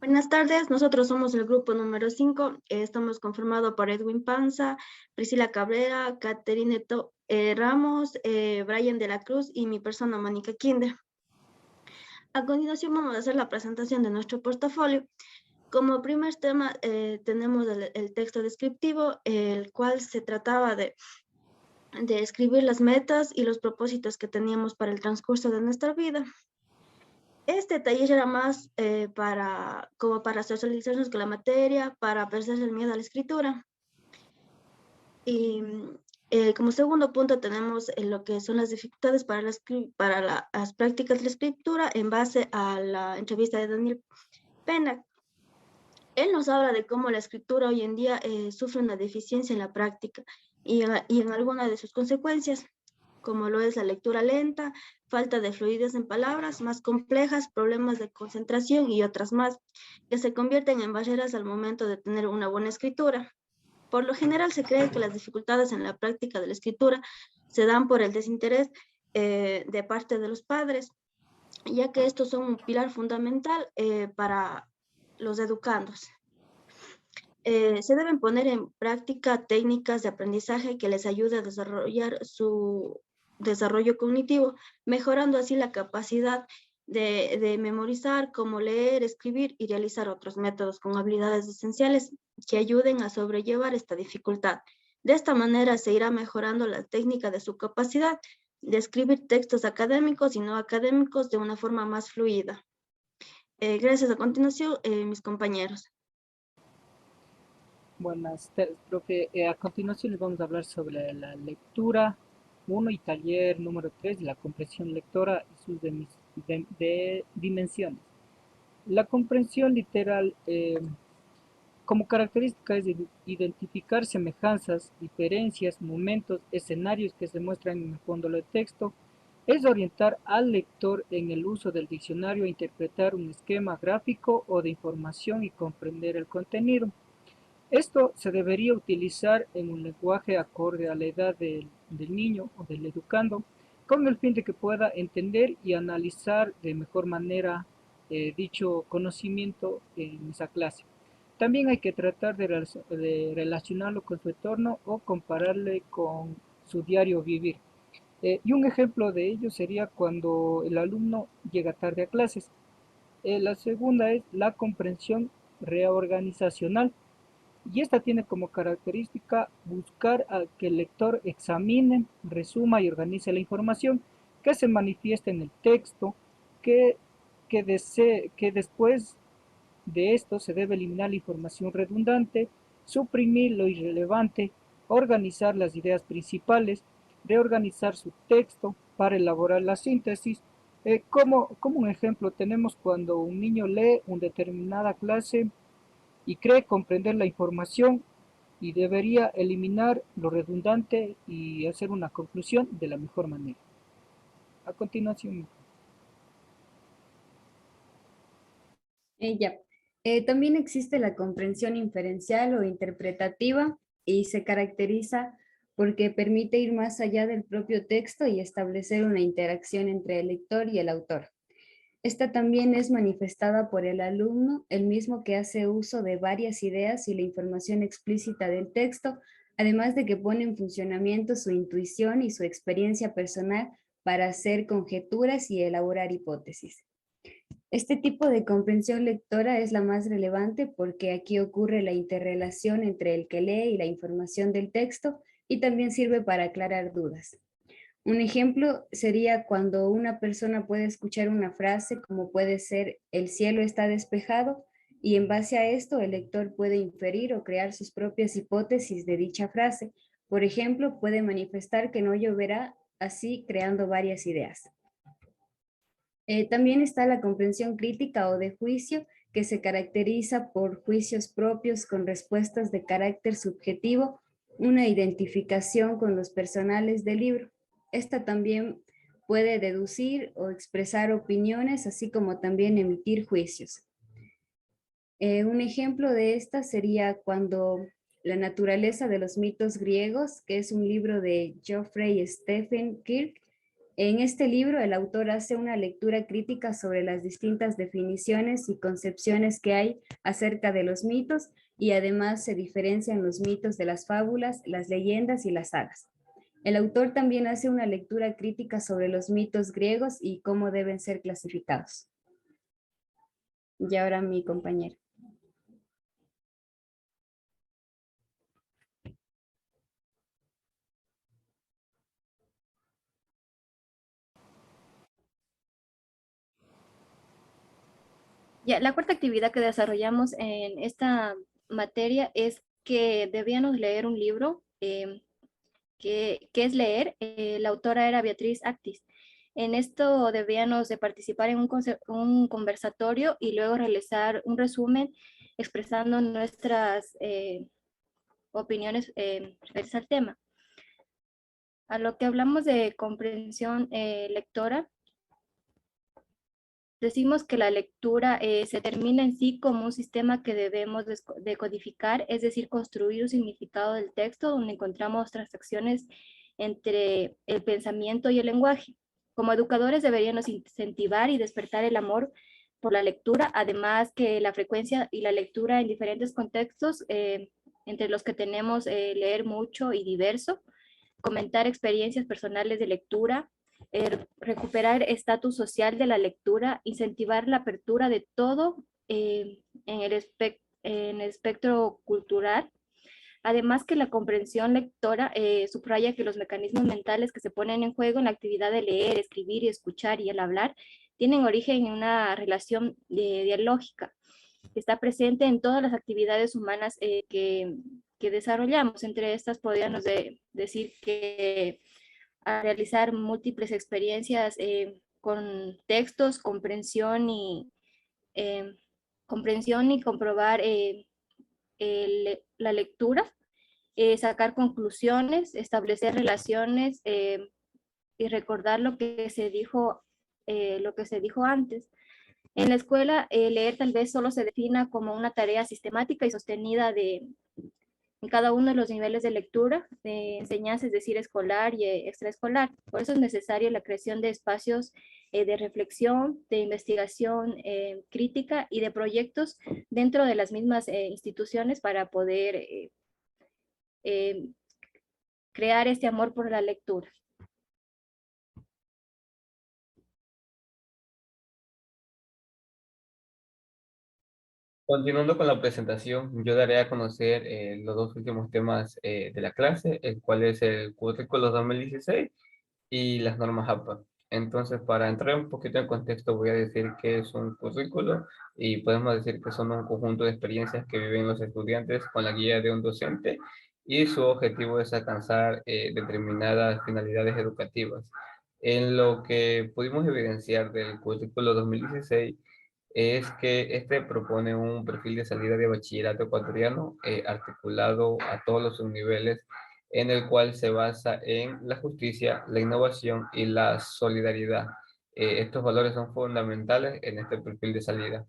Buenas tardes, nosotros somos el grupo número 5. Estamos conformados por Edwin Panza, Priscila Cabrera, Caterine Ramos, Brian de la Cruz y mi persona, Mónica Kinder. A continuación vamos a hacer la presentación de nuestro portafolio. Como primer tema tenemos el texto descriptivo, el cual se trataba de escribir las metas y los propósitos que teníamos para el transcurso de nuestra vida. Este taller era más como para socializarnos con la materia, para perder el miedo a la escritura. Y como segundo punto tenemos lo que son las dificultades para las prácticas de la escritura en base a la entrevista de Daniel Pena. Él nos habla de cómo la escritura hoy en día sufre una deficiencia en la práctica y en alguna de sus consecuencias, como lo es la lectura lenta, falta de fluidez en palabras más complejas, problemas de concentración y otras más, que se convierten en barreras al momento de tener una buena escritura. Por lo general se cree que las dificultades en la práctica de la escritura se dan por el desinterés de parte de los padres, ya que estos son un pilar fundamental para los educandos. Se deben poner en práctica técnicas de aprendizaje que les ayude a desarrollar su desarrollo cognitivo, mejorando así la capacidad de memorizar, como leer, escribir y realizar otros métodos con habilidades esenciales que ayuden a sobrellevar esta dificultad. De esta manera se irá mejorando la técnica de su capacidad de escribir textos académicos y no académicos de una forma más fluida. Gracias. A continuación, mis compañeros. Buenas tardes, profe. A continuación les vamos a hablar sobre la lectura 1 y taller número 3, la comprensión lectora y sus dimensiones. La comprensión literal como característica es identificar semejanzas, diferencias, momentos, escenarios que se muestran en el fondo del texto, es orientar al lector en el uso del diccionario a interpretar un esquema gráfico o de información y comprender el contenido. Esto se debería utilizar en un lenguaje acorde a la edad del niño o del educando, con el fin de que pueda entender y analizar de mejor manera dicho conocimiento en esa clase. También hay que tratar de relacionarlo con su entorno o compararle con su diario vivir. Y un ejemplo de ello sería cuando el alumno llega tarde a clases. La segunda es la comprensión reorganizacional. Y esta tiene como característica buscar a que el lector examine, resuma y organice la información que se manifiesta en el texto, que, que después de esto se debe eliminar la información redundante, suprimir lo irrelevante, organizar las ideas principales, reorganizar su texto para elaborar la síntesis. Como un ejemplo tenemos cuando un niño lee una determinada clase y cree comprender la información y debería eliminar lo redundante y hacer una conclusión de la mejor manera. A continuación. Ya. También existe la comprensión inferencial o interpretativa y se caracteriza porque permite ir más allá del propio texto y establecer una interacción entre el lector y el autor. Esta también es manifestada por el alumno, el mismo que hace uso de varias ideas y la información explícita del texto, además de que pone en funcionamiento su intuición y su experiencia personal para hacer conjeturas y elaborar hipótesis. Este tipo de comprensión lectora es la más relevante porque aquí ocurre la interrelación entre el que lee y la información del texto y también sirve para aclarar dudas. Un ejemplo sería cuando una persona puede escuchar una frase como puede ser "el cielo está despejado" y en base a esto el lector puede inferir o crear sus propias hipótesis de dicha frase. Por ejemplo, puede manifestar que no lloverá, así creando varias ideas. También está la comprensión crítica o de juicio, que se caracteriza por juicios propios con respuestas de carácter subjetivo, una identificación con los personales del libro. Esta también puede deducir o expresar opiniones, así como también emitir juicios. Un ejemplo de esta sería cuando La naturaleza de los mitos griegos, que es un libro de Geoffrey Stephen Kirk, En este libro, el autor hace una lectura crítica sobre las distintas definiciones y concepciones que hay acerca de los mitos y además se diferencian los mitos de las fábulas, las leyendas y las sagas. El autor también hace una lectura crítica sobre los mitos griegos y cómo deben ser clasificados. Y ahora mi compañero. Ya, la cuarta actividad que desarrollamos en esta materia es que debíamos leer un libro. ¿Qué es leer? La autora era Beatriz Actis. En esto debíamos de participar en un conversatorio y luego realizar un resumen expresando nuestras opiniones referentes al tema. A lo que hablamos de comprensión lectora, decimos que la lectura se termina en sí como un sistema que debemos decodificar, es decir, construir un significado del texto donde encontramos transacciones entre el pensamiento y el lenguaje. Como educadores deberíamos incentivar y despertar el amor por la lectura, además que la frecuencia y la lectura en diferentes contextos, entre los que tenemos leer mucho y diverso, comentar experiencias personales de lectura, recuperar estatus social de la lectura, incentivar la apertura de todo en el espectro cultural. Además que la comprensión lectora subraya que los mecanismos mentales que se ponen en juego en la actividad de leer, escribir y escuchar y el hablar tienen origen en una relación dialógica que está presente en todas las actividades humanas que desarrollamos. Entre estas podríamos decir que a realizar múltiples experiencias con textos, eh, comprensión y comprobar la lectura, sacar conclusiones, establecer relaciones y recordar lo que se dijo antes. En la escuela, leer tal vez solo se defina como una tarea sistemática y sostenida en cada uno de los niveles de lectura, de enseñanza, es decir, escolar y extraescolar. Por eso es necesaria la creación de espacios de reflexión, de investigación crítica y de proyectos dentro de las mismas instituciones para poder eh, crear este amor por la lectura. Continuando con la presentación, yo daré a conocer los dos últimos temas de la clase, el cual es el currículo 2016 y las normas APA. Entonces, para entrar un poquito en contexto, voy a decir que es un currículo y podemos decir que son un conjunto de experiencias que viven los estudiantes con la guía de un docente y su objetivo es alcanzar determinadas finalidades educativas. En lo que pudimos evidenciar del currículo 2016 es que este propone un perfil de salida de bachillerato ecuatoriano articulado a todos los subniveles, en el cual se basa en la justicia, la innovación y la solidaridad. Estos valores son fundamentales en este perfil de salida.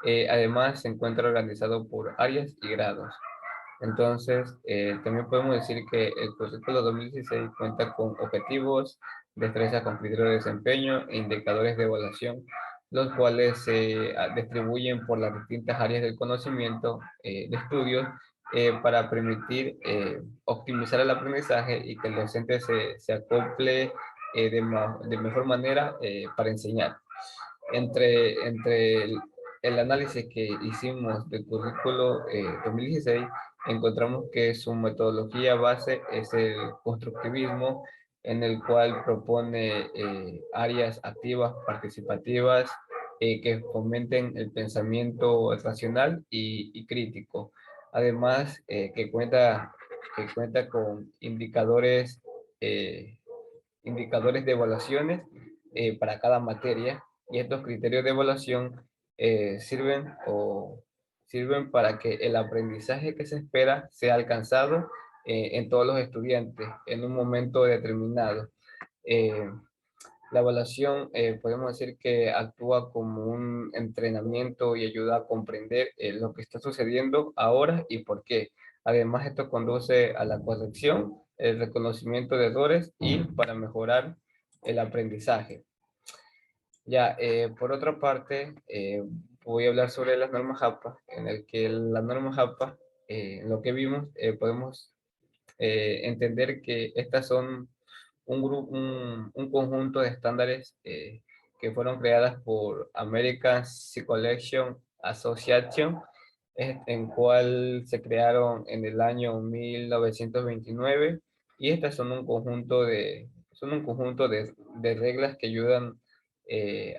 Además, se encuentra organizado por áreas y grados. Entonces, también podemos decir que el currículo 2016 cuenta con objetivos, destrezas con criterio de desempeño e indicadores de evaluación, los cuales se distribuyen por las distintas áreas del conocimiento de estudios para permitir optimizar el aprendizaje y que el docente se acople de mejor manera para enseñar. Entre el análisis que hicimos del currículo 2016, encontramos que su metodología base es el constructivismo, en el cual propone áreas activas, participativas, que fomenten el pensamiento racional y crítico. Además, que cuenta con indicadores de evaluaciones para cada materia, y estos criterios de evaluación sirven para que el aprendizaje que se espera sea alcanzado en todos los estudiantes en un momento determinado. Eh, la evaluación podemos decir que actúa como un entrenamiento y ayuda a comprender lo que está sucediendo ahora y por qué. Además, esto conduce a la corrección, el reconocimiento de errores y para mejorar el aprendizaje. Ya, por otra parte, voy a hablar sobre las normas APA, en el que las normas APA, en lo que vimos, podemos entender que estas son un conjunto de estándares que fueron creadas por American Psychological Association, en cual se crearon en el año 1929, y estas son un conjunto de reglas que ayudan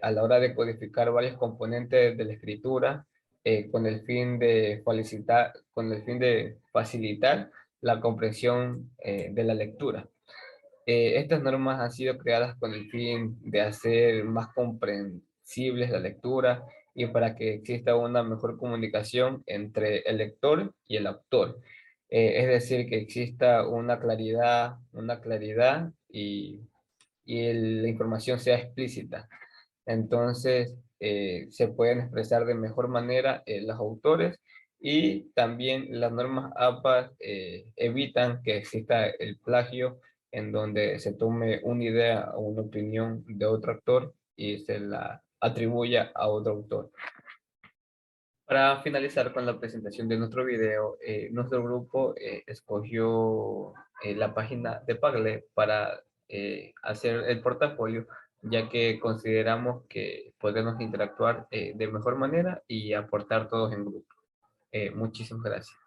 a la hora de codificar varios componentes de la escritura, con el fin de facilitar la comprensión de la lectura. Estas normas han sido creadas con el fin de hacer más comprensibles la lectura y para que exista una mejor comunicación entre el lector y el autor. Es decir, que exista una claridad y la información sea explícita. Entonces, se pueden expresar de mejor manera los autores, y también las normas APA evitan que exista el plagio, en donde se tome una idea o una opinión de otro autor y se la atribuya a otro autor. Para finalizar con la presentación de nuestro video, nuestro grupo escogió la página de Padlet para hacer el portafolio, ya que consideramos que podemos interactuar de mejor manera y aportar todos en grupo. Muchísimas gracias.